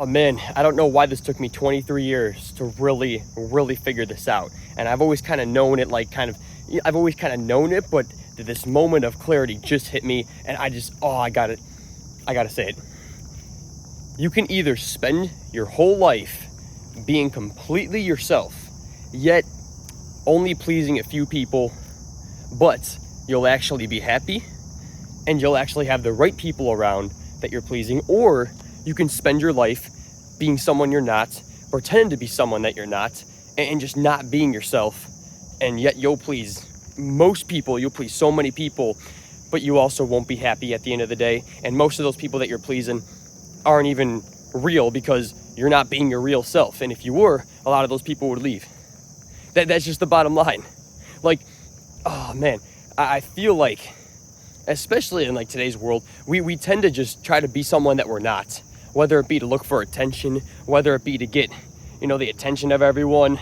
Oh man, I don't know why this took me 23 years to really figure this out. And I've always kind of known it, I've always kind of known it, but this moment of clarity just hit me, and I got it. I gotta say it. You can either spend your whole life being completely yourself, yet only pleasing a few people, but you'll actually be happy, and you'll actually have the right people around that you're pleasing, or you can spend your life being someone you're not, pretending to be someone that you're not, and just not being yourself, and yet you'll please most people, you'll please so many people, but you also won't be happy at the end of the day, and most of those people that you're pleasing aren't even real because you're not being your real self, and if you were, a lot of those people would leave. That's just the bottom line. Like, oh man, I feel like, especially in like today's world, we tend to just try to be someone that we're not, whether it be to look for attention, whether it be to get, the attention of everyone.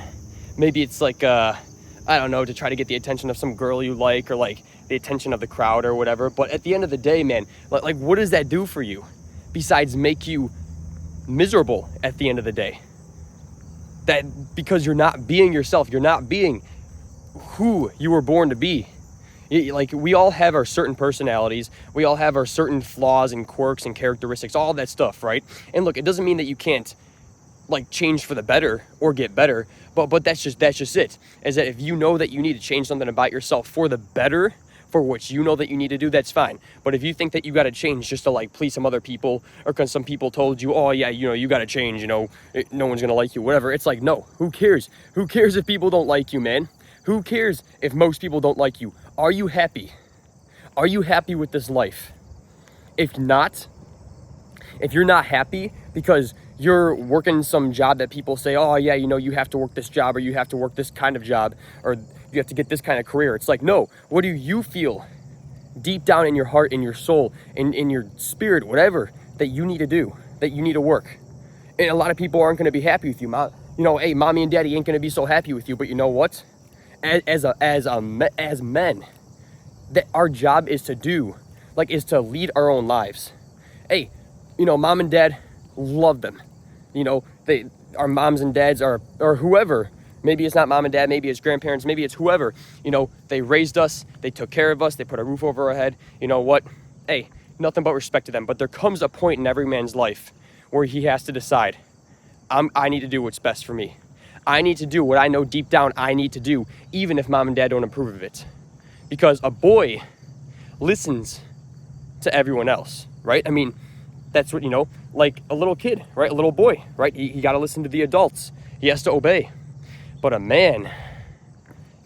Maybe it's like, I don't know, to try to get the attention of some girl you like, or like the attention of the crowd or whatever. But at the end of the day, man, like what does that do for you besides make you miserable at the end of the day? That because you're not being yourself, you're not being who you were born to be. Like, we all have our certain personalities, we all have our certain flaws and quirks and characteristics, all that stuff, right? And look, it doesn't mean that you can't like change for the better or get better, but that's just it. Is that if you know that you need to change something about yourself for the better, for what you know that you need to do, that's fine. But if you think that you got to change just to like please some other people, or because some people told you, oh yeah, you got to change, no one's gonna like you, whatever, it's like, no, who cares if people don't like you, man? Who cares if most people don't like you? Are you happy? Are you happy with this life? If you're not happy because you're working some job that people say, oh yeah, you have to work this job, or you have to work this kind of job, or you have to get this kind of career. It's like, no, what do you feel deep down in your heart, in your soul, in your spirit, whatever, that you need to do, that you need to work? And a lot of people aren't going to be happy with you. Hey, mommy and daddy ain't going to be so happy with you, but you know what? As men, that our job is to lead our own lives. Hey, mom and dad, love them. Our moms and dads or whoever. Maybe it's not mom and dad, maybe it's grandparents, maybe it's whoever. They raised us, they took care of us, they put a roof over our head. You know what? Hey, nothing but respect to them. But there comes a point in every man's life where he has to decide, I need to do what's best for me. I need to do what I know deep down I need to do, even if mom and dad don't approve of it. Because a boy listens to everyone else, right? I mean, that's what, like a little kid, right? A little boy, right? He got to listen to the adults. He has to obey. But a man,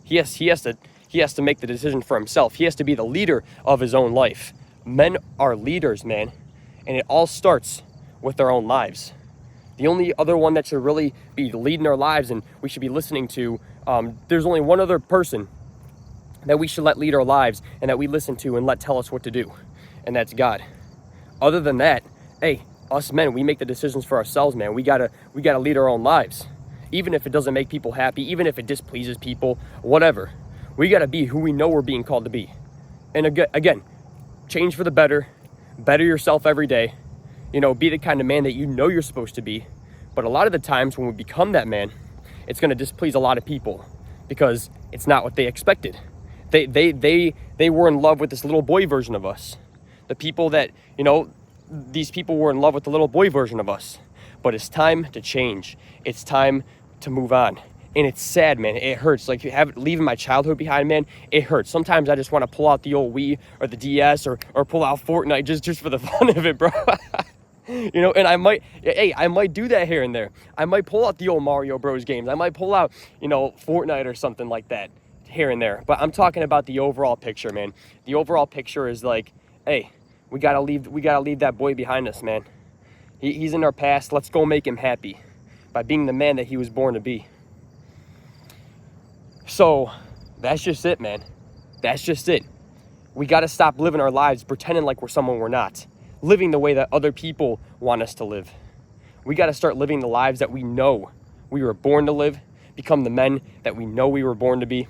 he has to make the decision for himself. He has to be the leader of his own life. Men are leaders, man. And it all starts with their own lives. The only other one that should really be leading our lives and we should be listening to, there's only one other person that we should let lead our lives and that we listen to and let tell us what to do. And that's God. Other than that, hey, us men, we make the decisions for ourselves, man. We gotta lead our own lives. Even if it doesn't make people happy, even if it displeases people, whatever. We gotta be who we know we're being called to be. And again, change for the better yourself every day. Be the kind of man that you know you're supposed to be. But a lot of the times when we become that man, it's gonna displease a lot of people because it's not what they expected. They were in love with this little boy version of us. The people that, these people were in love with the little boy version of us. But it's time to change. It's time to move on. And it's sad, man. It hurts. Like, leaving my childhood behind, man, it hurts. Sometimes I just want to pull out the old Wii or the DS or pull out Fortnite just for the fun of it, bro. And I might do that here and there. I might pull out the old Mario Bros games. I might pull out, Fortnite or something like that here and there. But I'm talking about the overall picture, man. The overall picture is like, hey, we gotta leave that boy behind us, man. He's in our past. Let's go make him happy by being the man that he was born to be. So that's just it, man. That's just it. We got to stop living our lives pretending like we're someone we're not. Living the way that other people want us to live. We got to start living the lives that we know we were born to live. Become the men that we know we were born to be.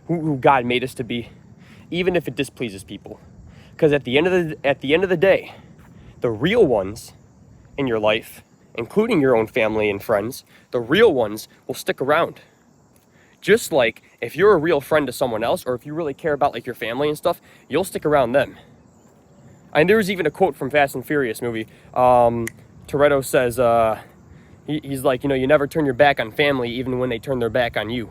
Who God made us to be. Even if it displeases people. Because at the end of the day, the real ones, in your life, including your own family and friends, the real ones will stick around. Just like if you're a real friend to someone else, or if you really care about like your family and stuff, you'll stick around them. And there's even a quote from Fast and Furious movie. Toretto says, he's like, you never turn your back on family even when they turn their back on you.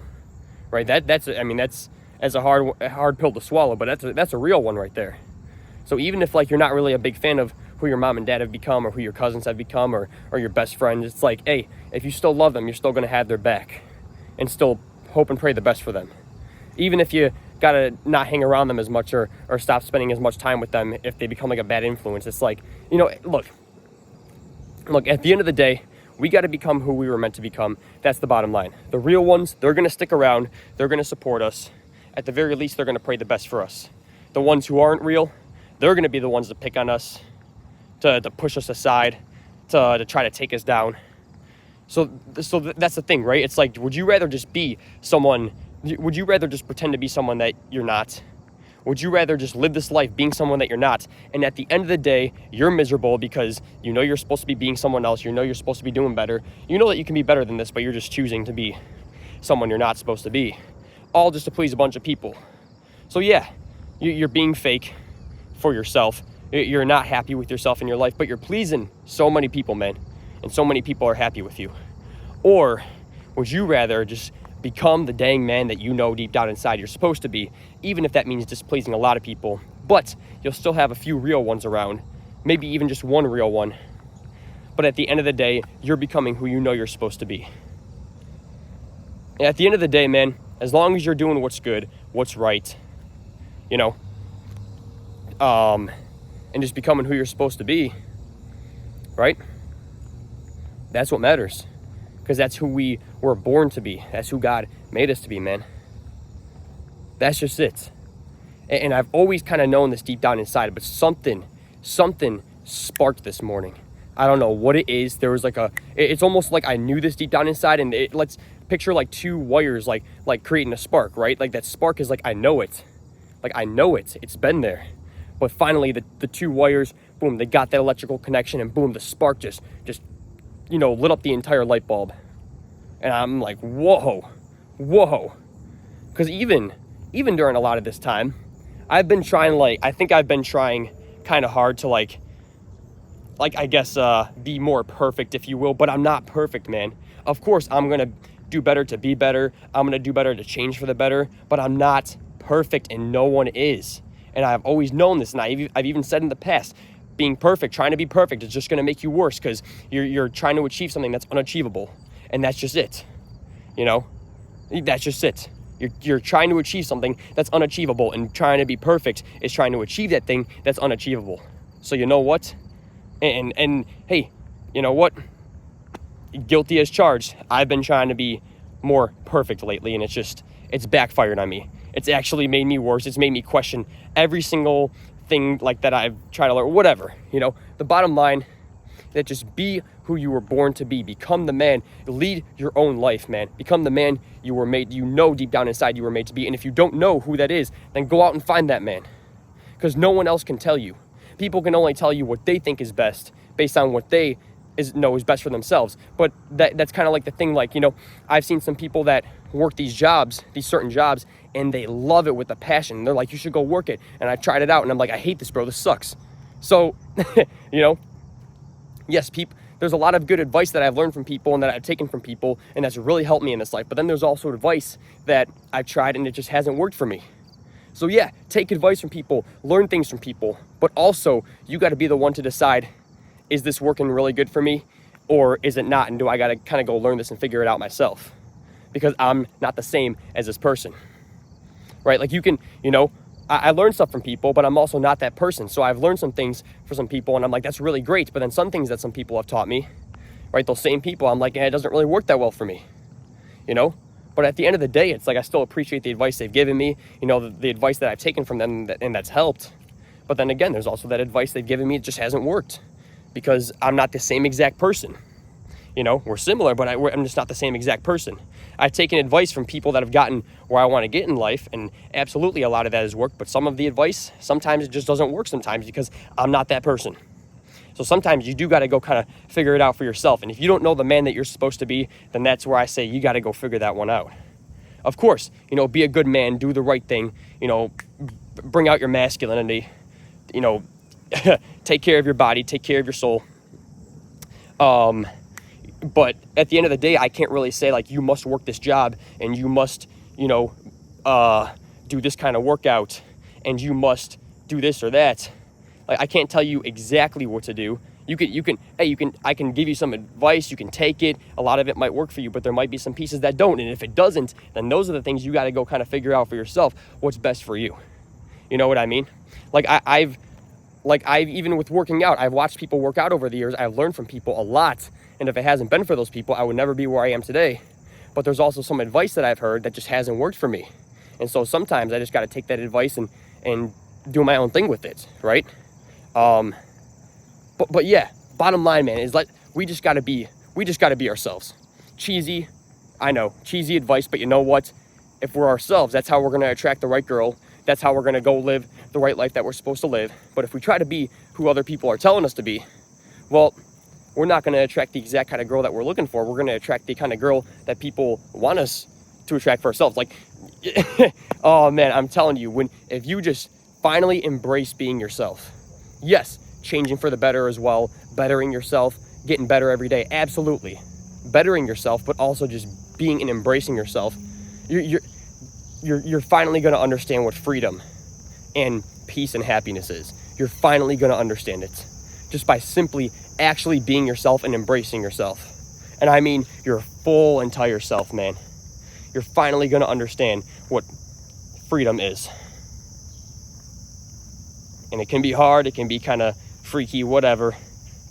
Right? That's a hard pill to swallow, but that's a real one right there. So even if like you're not really a big fan of who your mom and dad have become, or who your cousins have become, or your best friends, it's like, hey, if you still love them, you're still going to have their back and still hope and pray the best for them. Even if you got to not hang around them as much, or stop spending as much time with them if they become like a bad influence. It's like, look, at the end of the day, we got to become who we were meant to become. That's the bottom line. The real ones, they're going to stick around. They're going to support us. At the very least, they're going to pray the best for us. The ones who aren't real, they're going to be the ones to pick on us, to push us aside, to try to take us down. So that's the thing, right? It's like, would you rather just pretend to be someone that you're not? Would you rather just live this life being someone that you're not? And at the end of the day, you're miserable because you're supposed to be being someone else. You're supposed to be doing better. You know that you can be better than this, but you're just choosing to be someone you're not supposed to be. All just to please a bunch of people. So yeah, you're being fake for yourself. You're not happy with yourself in your life, but you're pleasing so many people, man. And so many people are happy with you. Or would you rather just become the dang man that you know deep down inside you're supposed to be, even if that means displeasing a lot of people, but you'll still have a few real ones around, maybe even just one real one. But at the end of the day, you're becoming who you know you're supposed to be. And at the end of the day, man, as long as you're doing what's good, what's right, and just becoming who you're supposed to be, right? That's what matters. Because that's who we were born to be. That's who God made us to be, man. That's just it. And I've always kind of known this deep down inside, but something sparked this morning. I don't know what it is. There was it's almost like I knew this deep down inside, and let's picture like two wires, like creating a spark, right? Like that spark is like, I know it. It's been there. But finally the two wires, boom, they got that electrical connection, and boom, the spark just lit up the entire light bulb. And I'm like, whoa. Because even during a lot of this time, I've been trying kind of hard to I guess, be more perfect, if you will, but I'm not perfect, man. Of course, I'm going to do better to be better. I'm going to do better to change for the better, but I'm not perfect, and no one is. And I've always known this, and I've even said in the past, being perfect, trying to be perfect is just going to make you worse, because you're trying to achieve something that's unachievable. And that's just it. That's just it. You're trying to achieve something that's unachievable, and trying to be perfect is trying to achieve that thing that's unachievable. So you know what? And hey, you know what? Guilty as charged. I've been trying to be more perfect lately, and it's backfired on me. It's actually made me worse. It's made me question every single thing that I've tried to learn, whatever. The bottom line, that just be who you were born to be. Become the man. Lead your own life, man. Become the man you were made, deep down inside you were made to be. And if you don't know who that is, then go out and find that man, because no one else can tell you. People can only tell you what they think is best based on what they know is best for themselves. But that's kind of like the thing, I've seen some people that work these certain jobs, and they love it with a passion. They're like, you should go work it. And I tried it out, and I'm like, I hate this, bro. This sucks. So, yes, there's a lot of good advice that I've learned from people and that I've taken from people, and that's really helped me in this life. But then there's also advice that I've tried, and it just hasn't worked for me. So yeah, take advice from people, learn things from people, but also you got to be the one to decide, is this working really good for me, or is it not? And do I got to kind of go learn this and figure it out myself? Because I'm not the same as this person, right? Like you can, I learned stuff from people, but I'm also not that person. So I've learned some things for some people, and I'm like, that's really great. But then some things that some people have taught me, right? Those same people, I'm like, it doesn't really work that well for me, But at the end of the day, it's like I still appreciate the advice they've given me, the advice that I've taken from them, and that's helped. But then again, there's also that advice they've given me, it just hasn't worked, because I'm not the same exact person. We're similar, but I'm just not the same exact person. I've taken advice from people that have gotten where I want to get in life, and absolutely a lot of that has worked, but some of the advice, sometimes it just doesn't work sometimes, because I'm not that person. So sometimes you do got to go kind of figure it out for yourself. And if you don't know the man that you're supposed to be, then that's where I say you got to go figure that one out. Of course, you know, be a good man, do the right thing, you know, bring out your masculinity, you know, take care of your body, take care of your soul. But at the end of the day, I can't really say like you must work this job and you must, you know, do this kind of workout and you must do this or that. Like I can't tell you exactly what to do. I can give you some advice. You can take it. A lot of it might work for you, but there might be some pieces that don't. And if it doesn't, then those are the things you got to go kind of figure out for yourself. What's best for you? You know what I mean? Like I've even with working out, I've watched people work out over the years. I've learned from people a lot. And if it hasn't been for those people, I would never be where I am today. But there's also some advice that I've heard that just hasn't worked for me. And so sometimes I just got to take that advice and do my own thing with it, right? But yeah, bottom line, man, is like we just got to be ourselves. Cheesy, I know, cheesy advice, but you know what? If we're ourselves, that's how we're going to attract the right girl. That's how we're going to go live the right life that we're supposed to live. But if we try to be who other people are telling us to be, well, we're not going to attract the exact kind of girl that we're looking for. We're going to attract the kind of girl that people want us to attract for ourselves. Like, oh man, I'm telling you, if you just finally embrace being yourself, yes, changing for the better as well, bettering yourself, getting better every day, absolutely, bettering yourself, but also just being and embracing yourself, you're finally going to understand what freedom and peace and happiness is. You're finally going to understand it just by simply actually being yourself and embracing yourself. And I mean your full entire self, man. You're finally going to understand what freedom is. And it can be hard, it can be kind of freaky, whatever,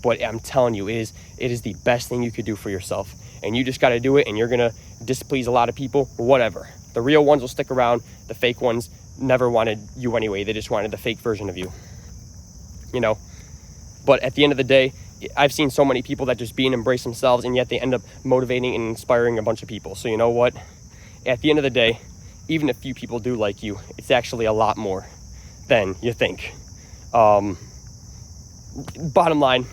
but I'm telling you, it is the best thing you could do for yourself. And you just got to do it, and you're going to displease a lot of people, whatever. The real ones will stick around. The fake ones never wanted you anyway. They just wanted the fake version of you, you know. But at the end of the day, I've seen so many people that just be and embrace themselves, and yet they end up motivating and inspiring a bunch of people. So you know what? At the end of the day, even if few people do like you, it's actually a lot more than you think. Bottom line,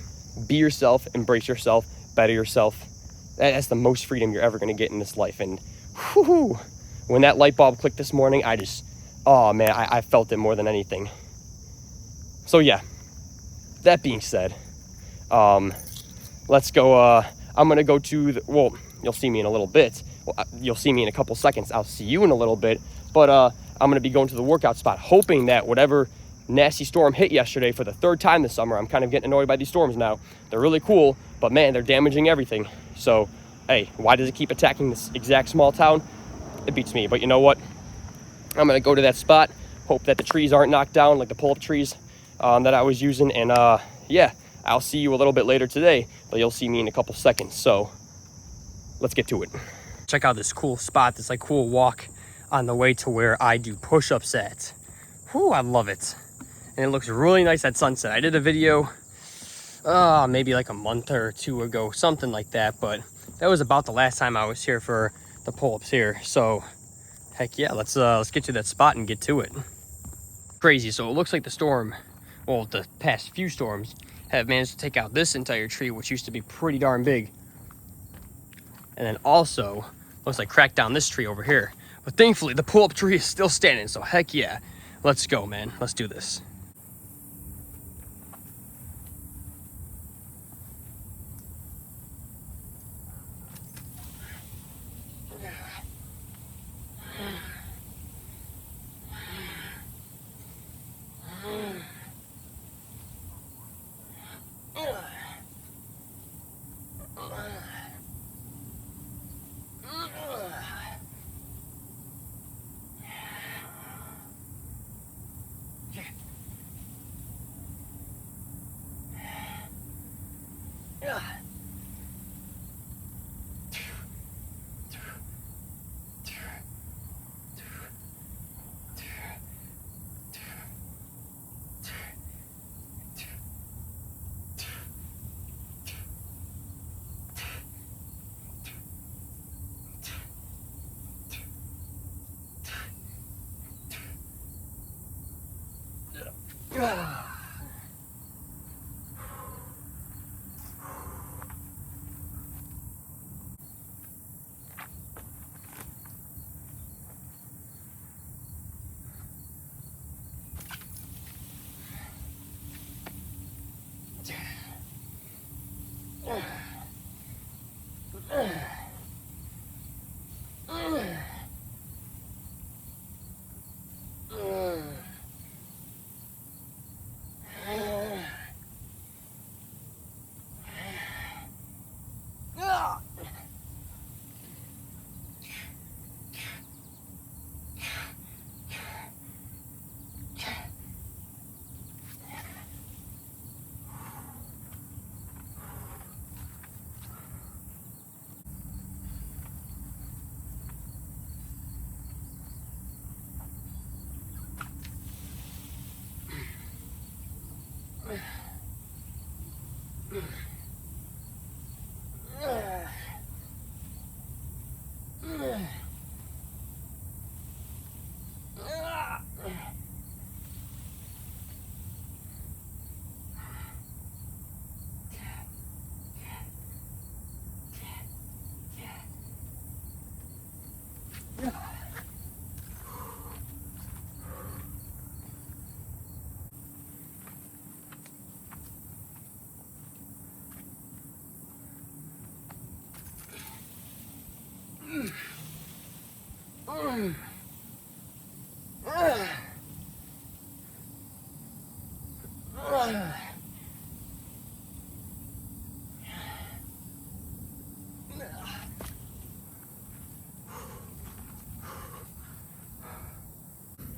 be yourself, embrace yourself, better yourself. That's the most freedom you're ever going to get in this life. And whoo, when that light bulb clicked this morning, I felt it more than anything. So yeah, that being said, let's go. I'm going to go to you'll see me in a little bit. Well, you'll see me in a couple seconds. I'll see you in a little bit. But I'm going to be going to the workout spot, hoping that whatever nasty storm hit yesterday for the third time this summer. I'm kind of getting annoyed by these storms now. They're really cool, but man, they're damaging everything. So, hey, why does it keep attacking this exact small town? It beats me. But you know what? I'm going to go to that spot, hope that the trees aren't knocked down like the pull-up trees that I was using. And yeah, I'll see you a little bit later today, but you'll see me in a couple seconds. So let's get to it. Check out this cool spot, this like cool walk on the way to where I do push-ups at. Whew, I love it. And it looks really nice at sunset. I did a video maybe like a month or two ago, something like that, but that was about the last time I was here for the pull-ups here. So heck yeah, let's get to that spot and get to it. Crazy. So it looks like the storm, well, the past few storms have managed to take out this entire tree, which used to be pretty darn big. And then also looks like cracked down this tree over here. But thankfully the pull-up tree is still standing, so heck yeah. Let's go, man. Let's do this.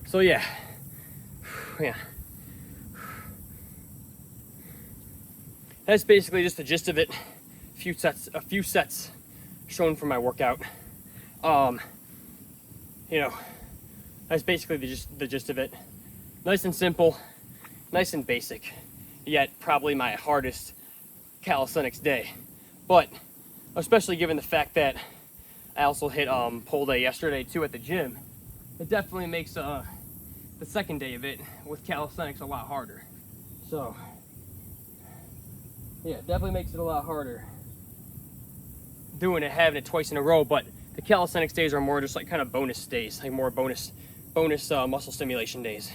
So yeah, that's basically just the gist of it. A few sets shown for my workout. You know, that's basically the gist of it. Nice and simple, nice and basic, yet probably my hardest calisthenics day. But especially given the fact that I also hit pole day yesterday too at the gym, it definitely makes the second day of it with calisthenics a lot harder. So yeah, definitely makes it a lot harder having it twice in a row. But the calisthenics days are more just like kind of bonus days, like more bonus muscle stimulation days.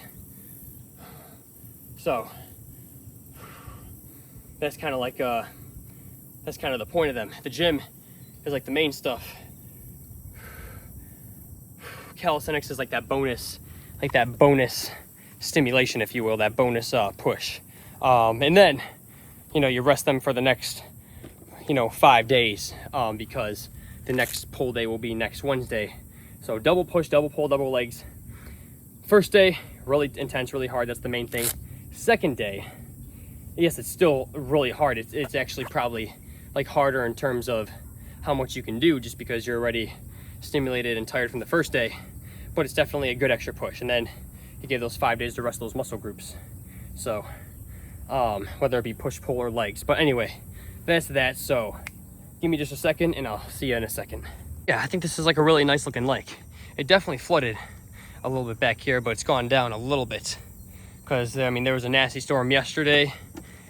So that's kind of like that's kind of the point of them. The gym is like the main stuff. Calisthenics is like that bonus stimulation, if you will, that bonus push. And then, you know, you rest them for the next, 5 days, because the next pull day will be next Wednesday. So double push, double pull, double legs. First day, really intense, really hard. That's the main thing. Second day, yes, it's still really hard. It's actually probably like harder in terms of how much you can do, just because you're already stimulated and tired from the first day. But it's definitely a good extra push. And then you give those 5 days to rest those muscle groups. So whether it be push, pull, or legs. But anyway, that's that. So give me just a second and I'll see you in a second. Yeah, I think this is like a really nice looking lake. It definitely flooded a little bit back here, but it's gone down a little bit. Because, I mean, there was a nasty storm yesterday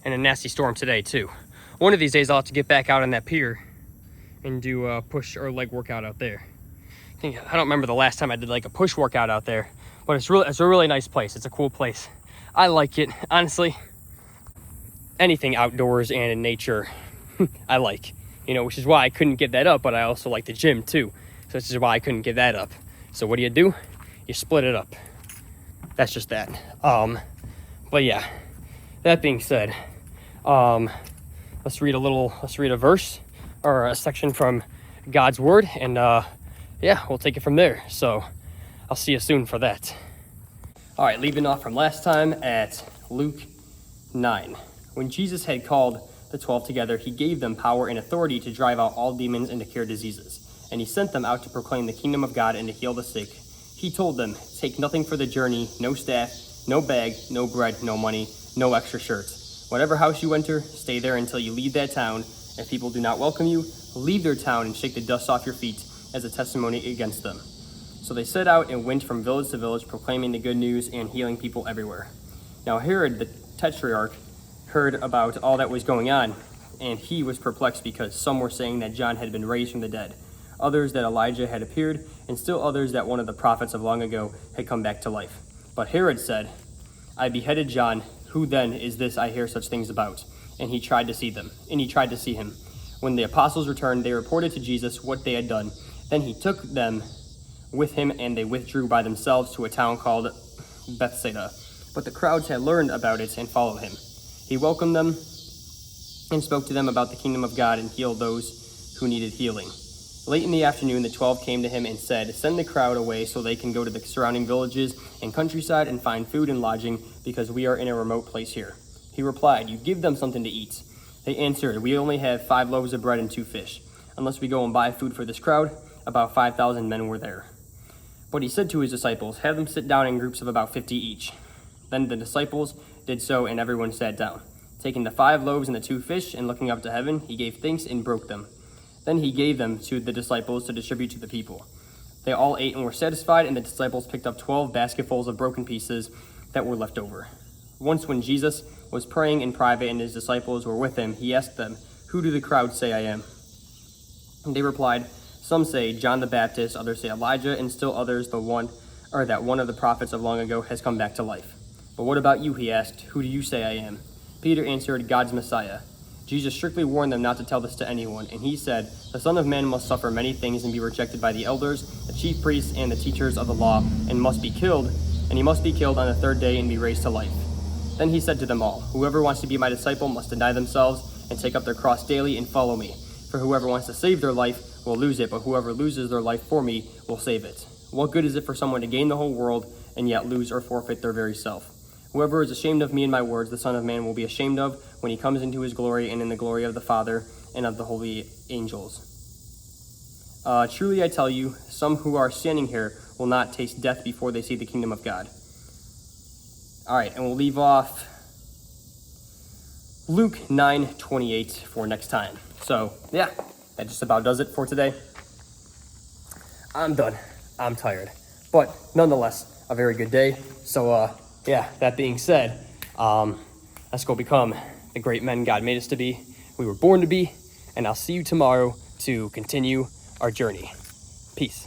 and a nasty storm today too. One of these days I'll have to get back out on that pier and do a push or leg workout out there. I don't remember the last time I did like a push workout out there, but it's a really nice place. It's a cool place. I like it. Honestly, anything outdoors and in nature, I like, which is why I couldn't get that up, but I also like the gym too. So this is why I couldn't get that up. So what do? You split it up. That's just that. But yeah, that being said, let's read a verse or a section from God's word, and yeah, we'll take it from there. So I'll see you soon for that. All right, leaving off from last time at Luke 9. When Jesus had called the 12 together, he gave them power and authority to drive out all demons and to cure diseases. And he sent them out to proclaim the kingdom of God and to heal the sick. He told them, take nothing for the journey, no staff, no bag, no bread, no money, no extra shirt. Whatever house you enter, stay there until you leave that town. If people do not welcome you, leave their town and shake the dust off your feet as a testimony against them. So they set out and went from village to village, proclaiming the good news and healing people everywhere. Now Herod the Tetrarch heard about all that was going on, and he was perplexed because some were saying that John had been raised from the dead, others that Elijah had appeared, and still others that one of the prophets of long ago had come back to life. But Herod said, I beheaded John. Who then is this I hear such things about? and he tried to see him. When the apostles returned, they reported to Jesus what they had done. Then he took them with him, and they withdrew by themselves to a town called Bethsaida. But the crowds had learned about it and followed him. He welcomed them and spoke to them about the kingdom of God and healed those who needed healing. Late in the afternoon, the 12 came to him and said, "Send the crowd away so they can go to the surrounding villages and countryside and find food and lodging, because we are in a remote place here." He replied, "You give them something to eat." They answered, "We only have 5 loaves of bread and 2 fish. Unless we go and buy food for this crowd." About 5,000 men were there. But he said to his disciples, "Have them sit down in groups of about 50 each." Then the disciples did so, and everyone sat down. Taking the 5 loaves and the 2 fish, and looking up to heaven, he gave thanks and broke them. Then he gave them to the disciples to distribute to the people. They all ate and were satisfied, and the disciples picked up 12 basketfuls of broken pieces that were left over. Once when Jesus was praying in private and his disciples were with him, he asked them, "Who do the crowd say I am?" And they replied, "Some say John the Baptist, others say Elijah, and still others that one of the prophets of long ago has come back to life." "But what about you?" he asked. "Who do you say I am?" Peter answered, "God's Messiah." Jesus strictly warned them not to tell this to anyone, and he said, "The Son of Man must suffer many things and be rejected by the elders, the chief priests, and the teachers of the law, and he must be killed on the 3rd day and be raised to life." Then he said to them all, "Whoever wants to be my disciple must deny themselves and take up their cross daily and follow me. For whoever wants to save their life will lose it, but whoever loses their life for me will save it. What good is it for someone to gain the whole world and yet lose or forfeit their very self? Whoever is ashamed of me and my words, the Son of Man will be ashamed of when he comes into his glory and in the glory of the Father and of the holy angels. Truly I tell you, some who are standing here will not taste death before they see the kingdom of God." All right, and we'll leave off Luke 9:28 for next time. So, yeah, that just about does it for today. I'm done. I'm tired. But nonetheless, a very good day. So, yeah, that being said, let's go become the great men God made us to be, we were born to be, and I'll see you tomorrow to continue our journey. Peace.